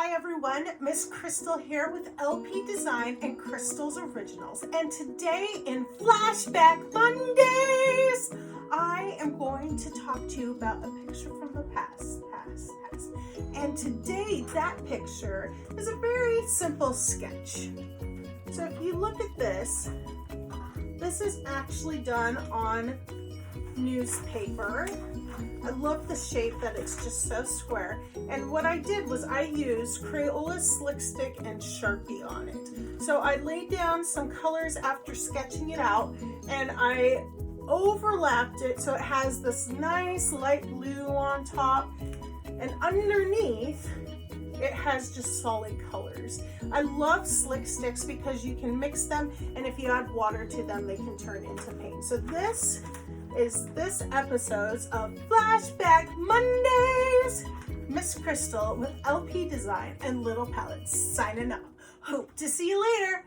Hi everyone, Miss Crystal here with LP Design and Crystals Originals. And today in Flashback Mondays, I am going to talk to you about a picture from the past. And today that picture is a very simple sketch. So if you look at this is actually done on newspaper. I love the shape that it's just so square. And what I did was I used Crayola Slick Stick and Sharpie on it. So I laid down some colors after sketching it out and I overlapped it so it has this nice light blue on top, and underneath it has just solid colors. I love slick sticks because you can mix them, and if you add water to them they can turn into paint. So this is this episode's of Flashback Mondays. Miss Crystal with LP Design and Little Palettes signing off. Hope to see you later.